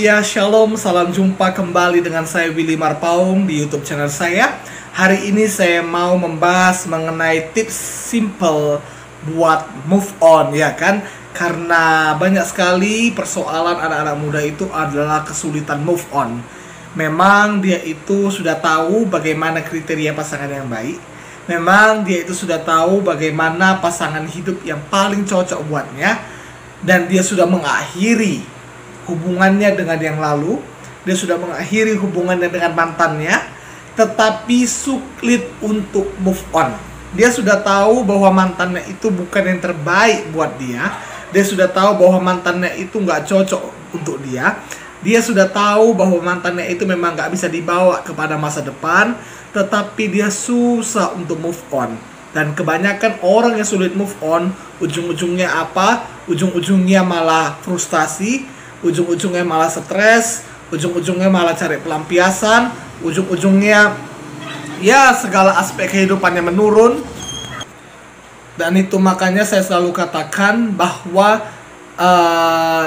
Haleluya, Shalom, salam jumpa kembali dengan saya Willy Marpaung di YouTube channel saya. Hari ini saya mau membahas mengenai tips simple buat move on, ya kan? Karena banyak sekali persoalan anak-anak muda itu adalah kesulitan move on. Memang dia itu sudah tahu bagaimana kriteria pasangan yang baik. Memang dia itu sudah tahu bagaimana pasangan hidup yang paling cocok buatnya. Dan dia sudah mengakhiri hubungannya dengan yang lalu. Dia sudah mengakhiri hubungannya dengan mantannya, tetapi sulit untuk move on. Dia sudah tahu bahwa mantannya itu bukan yang terbaik buat dia. Dia sudah tahu bahwa mantannya itu nggak cocok untuk dia. Dia sudah tahu bahwa mantannya itu memang nggak bisa dibawa kepada masa depan, tetapi dia susah untuk move on. Dan kebanyakan orang yang sulit move on, ujung-ujungnya apa? Ujung-ujungnya malah frustasi, ujung-ujungnya malah stres, ujung-ujungnya malah cari pelampiasan, ujung-ujungnya ya segala aspek kehidupannya menurun. Dan itu makanya saya selalu katakan bahwa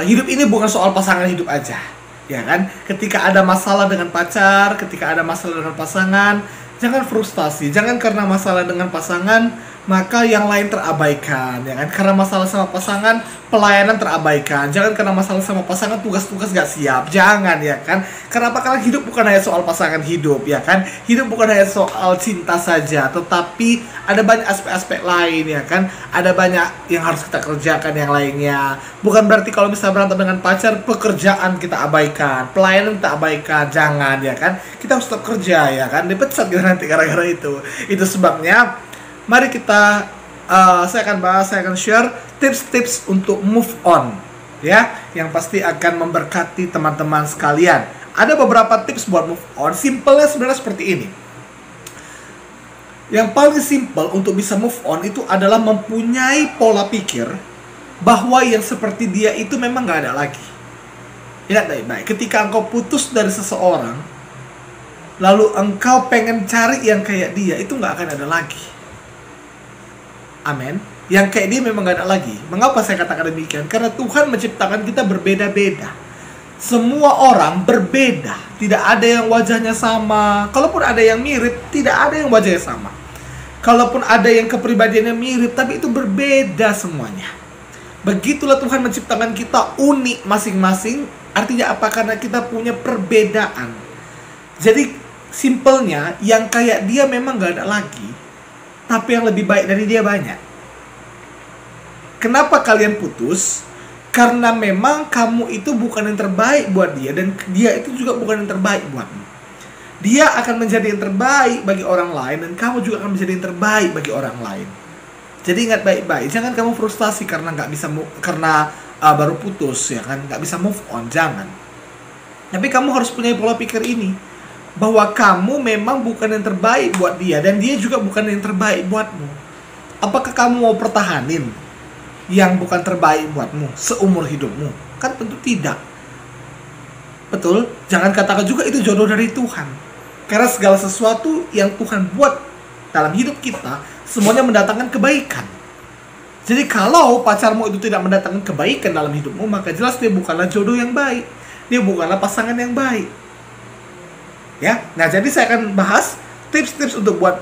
hidup ini bukan soal pasangan hidup aja, ya kan? Ketika ada masalah dengan pacar, ketika ada masalah dengan pasangan, jangan frustasi, jangan karena masalah dengan pasangan maka yang lain terabaikan, ya kan? Karena masalah sama pasangan, pelayanan terabaikan. Jangan karena masalah sama pasangan, tugas-tugas gak siap. Jangan, ya kan? Karena hidup bukan hanya soal pasangan hidup, ya kan? Hidup bukan hanya soal cinta saja, tetapi ada banyak aspek-aspek lain, ya kan? Ada banyak yang harus kita kerjakan yang lainnya. Bukan berarti kalau misalnya berantem dengan pacar, pekerjaan kita abaikan, pelayanan kita abaikan. Jangan, ya kan? Kita harus tetap kerja, ya kan? Dipecat gitu nanti gara-gara itu. Itu sebabnya mari kita, saya akan share tips-tips untuk move on, ya, yang pasti akan memberkati teman-teman sekalian. Ada beberapa tips buat move on. Simpelnya sebenarnya seperti ini. Yang paling simple untuk bisa move on itu adalah mempunyai pola pikir bahwa yang seperti dia itu memang gak ada lagi. Ingat baik-baik, ketika engkau putus dari seseorang, lalu engkau pengen cari yang kayak dia, itu gak akan ada lagi. Amin. Yang kayak dia memang gak ada lagi. Mengapa saya katakan demikian? Karena Tuhan menciptakan kita berbeda-beda. Semua orang berbeda. Tidak ada yang wajahnya sama. Kalaupun ada yang mirip, tidak ada yang wajahnya sama. Kalaupun ada yang kepribadiannya mirip, tapi itu berbeda semuanya. Begitulah Tuhan menciptakan kita unik masing-masing. Artinya apa? Karena kita punya perbedaan. Jadi simpelnya, yang kayak dia memang gak ada lagi, tapi yang lebih baik dari dia banyak. Kenapa kalian putus? Karena memang kamu itu bukan yang terbaik buat dia, dan dia itu juga bukan yang terbaik buatmu. Dia akan menjadi yang terbaik bagi orang lain, dan kamu juga akan menjadi yang terbaik bagi orang lain. Jadi ingat baik-baik, jangan kamu frustasi karena baru putus, ya kan, nggak bisa move on, jangan. Tapi kamu harus punya pola pikir ini, bahwa kamu memang bukan yang terbaik buat dia, dan dia juga bukan yang terbaik buatmu. Apakah kamu mau pertahanin yang bukan terbaik buatmu seumur hidupmu? Kan tentu tidak. Betul? Jangan katakan juga itu jodoh dari Tuhan. Karena segala sesuatu yang Tuhan buat dalam hidup kita, semuanya mendatangkan kebaikan. Jadi kalau pacarmu itu tidak mendatangkan kebaikan dalam hidupmu, maka jelas dia bukanlah jodoh yang baik. Dia bukanlah pasangan yang baik. Ya, nah jadi saya akan bahas tips-tips untuk buat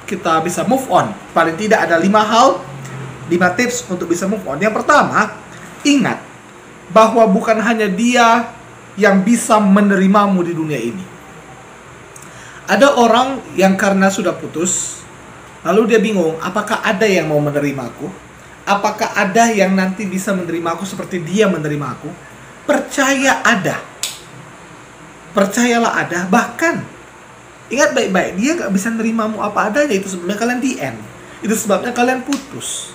kita bisa move on. Paling tidak ada 5 tips untuk bisa move on. Yang pertama, ingat bahwa bukan hanya dia yang bisa menerimamu di dunia ini. Ada orang yang karena sudah putus, lalu dia bingung, apakah ada yang mau menerimaku? Apakah ada yang nanti bisa menerimaku seperti dia menerimaku? Percaya ada. Percayalah ada. Bahkan ingat baik-baik, dia gak bisa nerimamu apa adanya. Itu sebabnya kalian di end. Itu sebabnya kalian putus.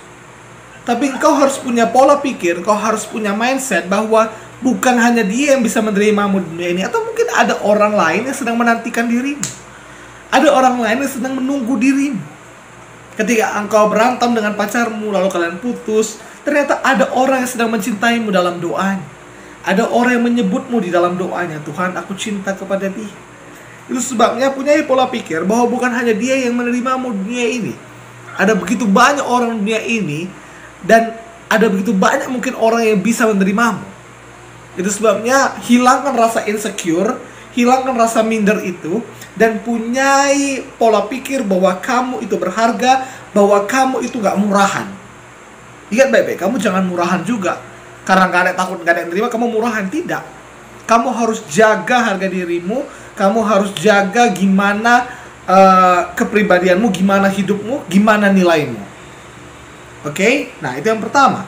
Tapi engkau harus punya pola pikir, engkau harus punya mindset bahwa bukan hanya dia yang bisa menerimamu di dunia ini, atau mungkin ada orang lain yang sedang menantikan dirimu. Ada orang lain yang sedang menunggu dirimu. Ketika engkau berantem dengan pacarmu, lalu kalian putus, ternyata ada orang yang sedang mencintaimu dalam doanya. Ada orang yang menyebutmu di dalam doanya, Tuhan, aku cinta kepada dia. Itu sebabnya punya pola pikir bahwa bukan hanya dia yang menerimamu di dunia ini. Ada begitu banyak orang di dunia ini, dan ada begitu banyak mungkin orang yang bisa menerimamu. Itu sebabnya hilangkan rasa insecure, hilangkan rasa minder itu, dan punyai pola pikir bahwa kamu itu berharga, bahwa kamu itu gak murahan. Ingat baik-baik, kamu jangan murahan juga. Karena gak ada takut, gak ada yang terima, kamu murahan. Tidak. Kamu harus jaga harga dirimu, kamu harus jaga gimana kepribadianmu, gimana hidupmu, gimana nilaimu. Oke? Nah, itu yang pertama.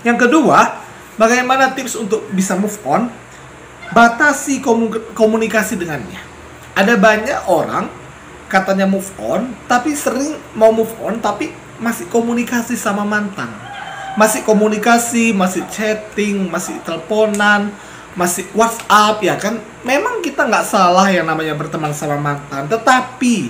Yang kedua, bagaimana tips untuk bisa move on? Batasi komunikasi dengannya. Ada banyak orang katanya move on, tapi sering mau move on, tapi masih komunikasi sama mantan. Masih komunikasi, masih chatting, masih teleponan, masih WhatsApp, ya kan? Memang kita nggak salah yang namanya berteman sama mantan, tetapi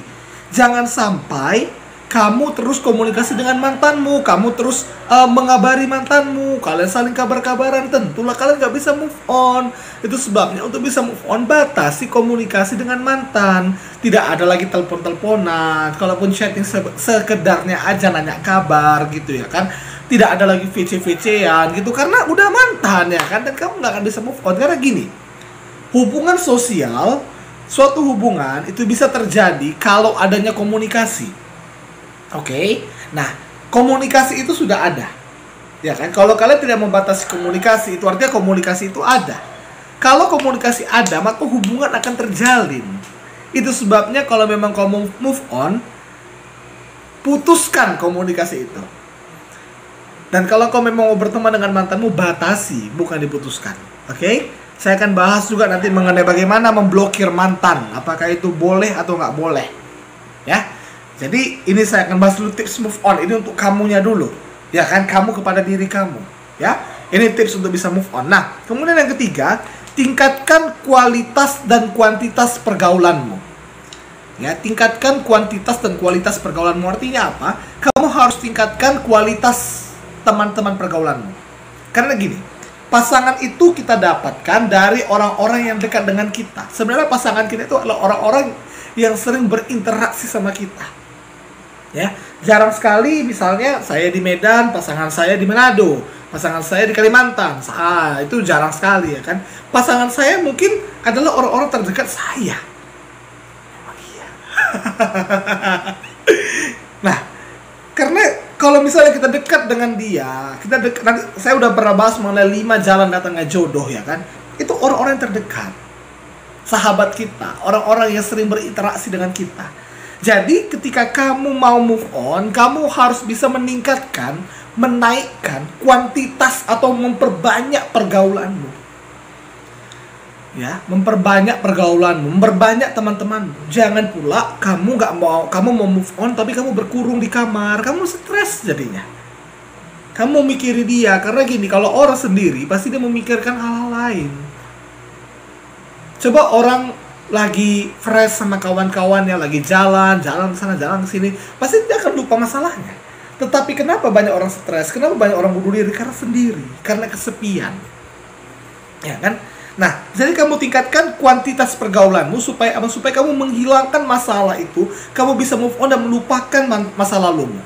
jangan sampai kamu terus komunikasi dengan mantanmu, kamu terus mengabari mantanmu, kalian saling kabar-kabaran, tentulah kalian nggak bisa move on. Itu sebabnya untuk bisa move on, batasi komunikasi dengan mantan. Tidak ada lagi telepon-teleponan, kalaupun chatting sekedarnya aja nanya kabar gitu ya kan. Tidak ada lagi VC-VC-an gitu, karena udah mantan ya kan, dan kamu nggak akan bisa move on. Karena gini, hubungan sosial, suatu hubungan itu bisa terjadi kalau adanya komunikasi. Oke, nah komunikasi itu sudah ada, ya kan? Kalau kalian tidak membatasi komunikasi, itu artinya komunikasi itu ada. Kalau komunikasi ada, maka hubungan akan terjalin. Itu sebabnya kalau memang kamu move on, putuskan komunikasi itu. Dan kalau kau memang mau berteman dengan mantanmu, batasi, bukan diputuskan. Oke? Saya akan bahas juga nanti mengenai bagaimana memblokir mantan. Apakah itu boleh atau nggak boleh? Ya. Jadi ini saya akan bahas dulu tips move on. Ini untuk kamunya dulu, ya kan, kamu kepada diri kamu, ya. Ini tips untuk bisa move on. Nah, kemudian yang ketiga, tingkatkan kualitas dan kuantitas pergaulanmu. Ya, tingkatkan kuantitas dan kualitas pergaulanmu. Artinya apa? Kamu harus tingkatkan kualitas teman-teman pergaulanmu. Karena gini, pasangan itu kita dapatkan dari orang-orang yang dekat dengan kita. Sebenarnya pasangan kita itu adalah orang-orang yang sering berinteraksi sama kita. Ya, jarang sekali misalnya saya di Medan, pasangan saya di Manado, pasangan saya di Kalimantan. Itu jarang sekali ya kan. Pasangan saya mungkin adalah orang-orang terdekat saya. Memang iya. Nah, karena kalau misalnya kita dekat dengan dia, kita dekat, nanti saya udah pernah bahas mengenai 5 jalan datangnya jodoh ya kan. Itu orang-orang yang terdekat, sahabat kita, orang-orang yang sering berinteraksi dengan kita. Jadi ketika kamu mau move on, kamu harus bisa meningkatkan, menaikkan kuantitas atau memperbanyak pergaulanmu. Ya, memperbanyak pergaulanmu, memperbanyak teman-temanmu. Jangan pula kamu mau move on tapi kamu berkurung di kamar, kamu stres jadinya. Kamu mikiri dia, karena gini, kalau orang sendiri pasti dia memikirkan hal-hal lain. Coba orang lagi fresh sama kawan-kawannya, lagi jalan ke sana, jalan ke sini, pasti dia akan lupa masalahnya. Tetapi kenapa banyak orang stres? Kenapa banyak orang bunuh diri? Karena sendiri, karena kesepian. Ya kan? Nah, jadi kamu tingkatkan kuantitas pergaulanmu supaya apa? Supaya kamu menghilangkan masalah itu, kamu bisa move on dan melupakan masa lalumu.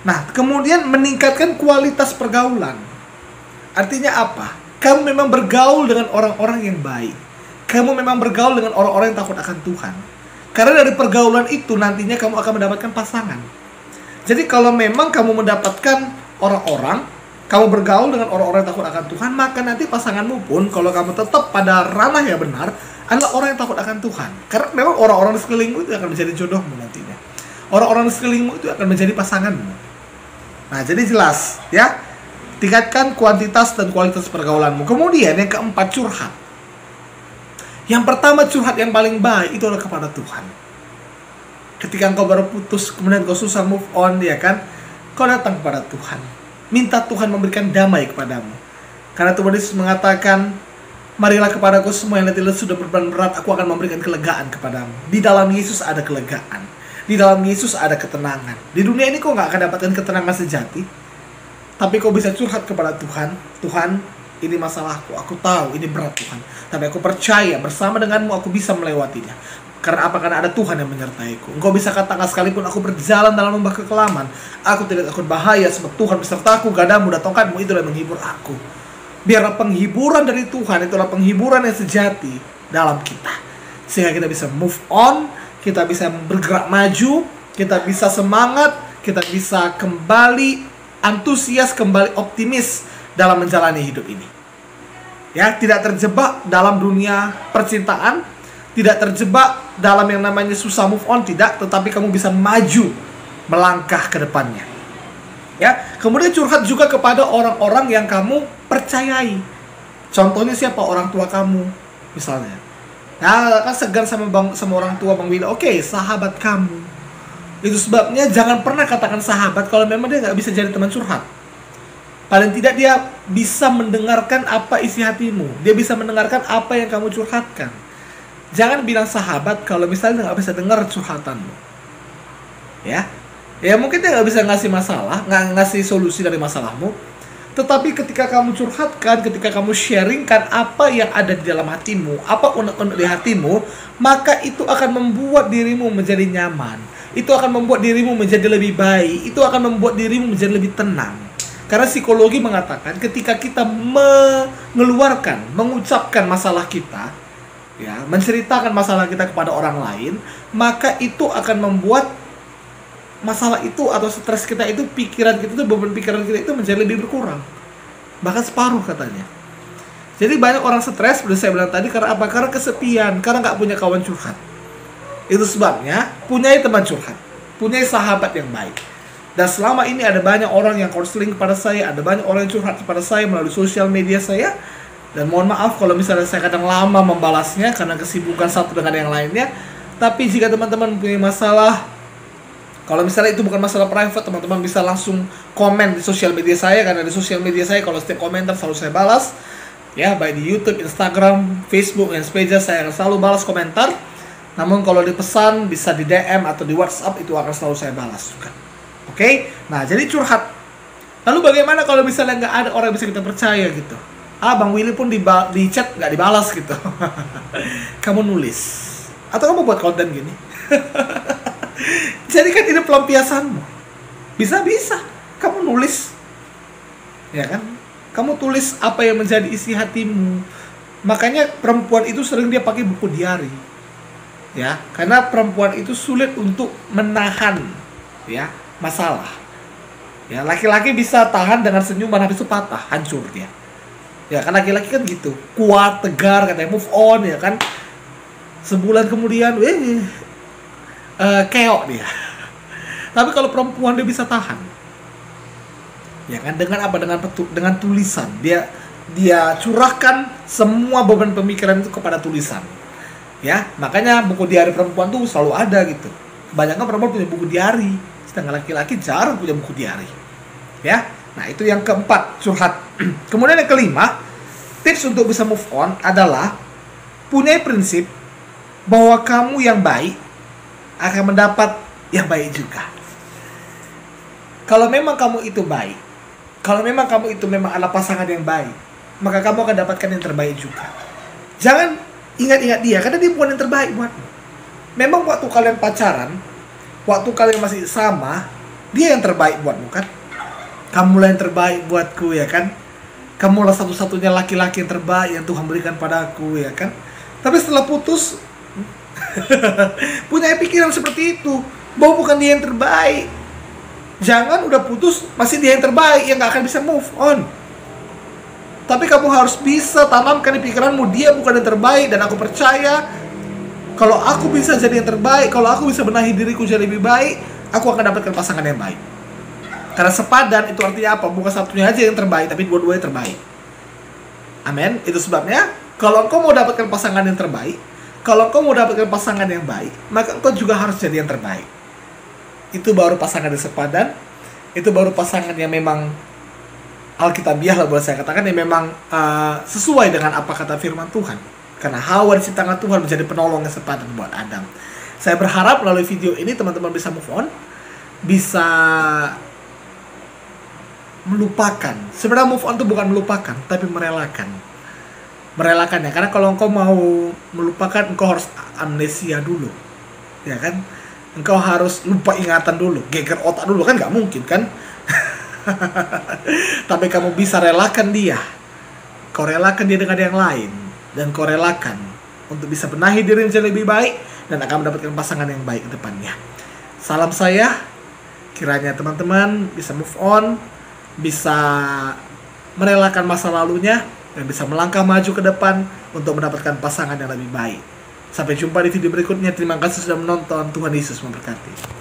Nah, kemudian meningkatkan kualitas pergaulan. Artinya apa? Kamu memang bergaul dengan orang-orang yang baik. Kamu memang bergaul dengan orang-orang yang takut akan Tuhan. Karena dari pergaulan itu nantinya kamu akan mendapatkan pasangan. Jadi kalau memang kamu mendapatkan orang-orang, kamu bergaul dengan orang-orang yang takut akan Tuhan, maka nanti pasanganmu pun, kalau kamu tetap pada ranah yang benar, adalah orang yang takut akan Tuhan. Karena memang orang-orang di sekelilingmu itu akan menjadi jodohmu nantinya. Orang-orang di sekelilingmu itu akan menjadi pasanganmu. Nah, jadi jelas ya, tingkatkan kuantitas dan kualitas pergaulanmu. Kemudian yang keempat, curhat. Yang pertama, curhat yang paling baik itu adalah kepada Tuhan. Ketika engkau baru putus, kemudian kau susah move on, ya kan, kau datang kepada Tuhan, minta Tuhan memberikan damai kepadamu. Karena Tuhan Yesus mengatakan, marilah kepadaku semua yang letih lesu sudah beban berat, aku akan memberikan kelegaan kepadamu. Di dalam Yesus ada kelegaan, di dalam Yesus ada ketenangan. Di dunia ini kau gak akan dapatkan ketenangan sejati, tapi kau bisa curhat kepada Tuhan. Tuhan, ini masalahku, aku tahu ini berat Tuhan, tapi aku percaya bersama denganmu aku bisa melewatinya. Karena apa? Karena ada Tuhan yang menyertaiku. Engkau bisa katakan, sekalipun aku berjalan dalam lembah kekelaman, aku tidak takut bahaya, sebab Tuhan besertaku, gadamu dan tongkatmu itu yang menghibur aku. Biarlah penghiburan dari Tuhan itulah penghiburan yang sejati dalam kita. Sehingga kita bisa move on, kita bisa bergerak maju, kita bisa semangat, kita bisa kembali antusias, kembali optimis dalam menjalani hidup ini. Ya, tidak terjebak dalam dunia percintaan, tidak terjebak dalam yang namanya susah move on, tidak, tetapi kamu bisa maju melangkah ke depannya. Ya, kemudian curhat juga kepada orang-orang yang kamu percayai. Contohnya siapa? Orang tua kamu, misalnya. Nah, kan segan sama orang tua Bang Willy. Oke, sahabat kamu. Itu sebabnya jangan pernah katakan sahabat kalau memang dia nggak bisa jadi teman curhat. Paling tidak dia bisa mendengarkan apa isi hatimu. Dia bisa mendengarkan apa yang kamu curhatkan. Jangan bilang sahabat kalau misalnya nggak bisa dengar curhatanmu. Ya mungkin dia nggak bisa ngasih masalah, nggak ngasih solusi dari masalahmu. Tetapi ketika kamu curhatkan, ketika kamu sharingkan apa yang ada di dalam hatimu, apa unek-unek di hatimu, maka itu akan membuat dirimu menjadi nyaman. Itu akan membuat dirimu menjadi lebih baik. Itu akan membuat dirimu menjadi lebih tenang. Karena psikologi mengatakan ketika kita mengeluarkan, mengucapkan masalah kita, ya, menceritakan masalah kita kepada orang lain, maka itu akan membuat masalah itu atau stres kita itu, pikiran kita itu, beban pikiran kita itu menjadi lebih berkurang, bahkan separuh katanya. Jadi banyak orang stres, seperti saya bilang tadi, karena apa? Karena kesepian, karena nggak punya kawan curhat. Itu sebabnya punyai teman curhat, punyai sahabat yang baik. Dan selama ini ada banyak orang yang konseling kepada saya, ada banyak orang yang curhat kepada saya melalui sosial media saya. Dan mohon maaf kalau misalnya saya kadang lama membalasnya karena kesibukan satu dengan yang lainnya. Tapi jika teman-teman punya masalah, kalau misalnya itu bukan masalah private, teman-teman bisa langsung komen di sosial media saya. Karena di sosial media saya, kalau setiap komentar selalu saya balas. Ya, baik di YouTube, Instagram, Facebook, dan sebagainya, saya akan selalu balas komentar. Namun kalau dipesan, bisa di DM atau di WhatsApp, itu akan selalu saya balas juga. Oke? Nah, jadi curhat. Lalu bagaimana kalau misalnya nggak ada orang yang bisa kita percaya gitu? Bang Willy pun di chat nggak dibalas gitu. Kamu nulis. Atau kamu buat konten gini. Jadi kan ini pelampiasanmu. Bisa-bisa kamu nulis. Ya kan? Kamu tulis apa yang menjadi isi hatimu. Makanya perempuan itu sering dia pakai buku diari. Ya, karena perempuan itu sulit untuk menahan ya masalah. Ya, laki-laki bisa tahan dengan senyuman, habis itu patah, hancur dia. Ya, kan laki-laki kan gitu. Kuat, tegar, katanya move on ya kan. Sebulan kemudian keok dia. Tapi kalau perempuan dia bisa tahan. Ya kan, dengan apa? Dengan tulisan. Dia curahkan semua beban pemikiran itu kepada tulisan. Ya, makanya buku diari perempuan tuh selalu ada gitu. Kebanyakan perempuan punya buku diari, sedangkan laki-laki jarang punya buku diari. Ya. Nah, itu yang keempat, curhat. Kemudian yang kelima, tips untuk bisa move on adalah punya prinsip bahwa kamu yang baik akan mendapat yang baik juga. Kalau memang kamu itu baik, kalau memang kamu itu memang adalah pasangan yang baik, maka kamu akan dapatkan yang terbaik juga. Jangan ingat-ingat dia, karena dia bukan yang terbaik buatmu. Memang waktu kalian pacaran, waktu kalian masih sama, dia yang terbaik buatmu kan? Kamulah yang terbaik buatku ya kan? Kamulah satu-satunya laki-laki yang terbaik yang Tuhan berikan padaku ya kan? Tapi setelah putus, punya pikiran seperti itu, bahwa bukan dia yang terbaik. Jangan udah putus masih dia yang terbaik, yang gak akan bisa move on. Tapi kamu harus bisa tanamkan di pikiranmu, dia bukan yang terbaik. Dan aku percaya kalau aku bisa jadi yang terbaik, kalau aku bisa benahi diriku jadi lebih baik, aku akan dapatkan pasangan yang baik. Karena sepadan itu artinya apa? Bukan satunya aja yang terbaik, tapi dua-duanya terbaik. Amin. Itu sebabnya kalau engkau mau dapatkan pasangan yang terbaik, kalau engkau mau dapatkan pasangan yang baik, maka engkau juga harus jadi yang terbaik. Itu baru pasangan yang sepadan. Itu baru pasangan yang memang Alkitabiah lah boleh saya katakan, yang memang sesuai dengan apa kata firman Tuhan. Karena Hawa diciptakan Tuhan menjadi penolong yang sepadan buat Adam. Saya berharap melalui video ini teman-teman bisa move on, bisa melupakan. Sebenarnya move on itu bukan melupakan, tapi merelakan. Merelakannya, karena kalau engkau mau melupakan, engkau harus amnesia dulu, ya kan? Engkau harus lupa ingatan dulu, geger otak dulu, kan nggak mungkin kan? Tapi kamu bisa relakan dia, kau relakan dia dengan yang lain, dan kau relakan untuk bisa benahi diri menjadi lebih baik, dan akan mendapatkan pasangan yang baik ke depannya. Salam saya, kiranya teman-teman bisa move on, bisa merelakan masa lalunya, dan bisa melangkah maju ke depan untuk mendapatkan pasangan yang lebih baik. Sampai jumpa di video berikutnya. Terima kasih sudah menonton. Tuhan Yesus memberkati.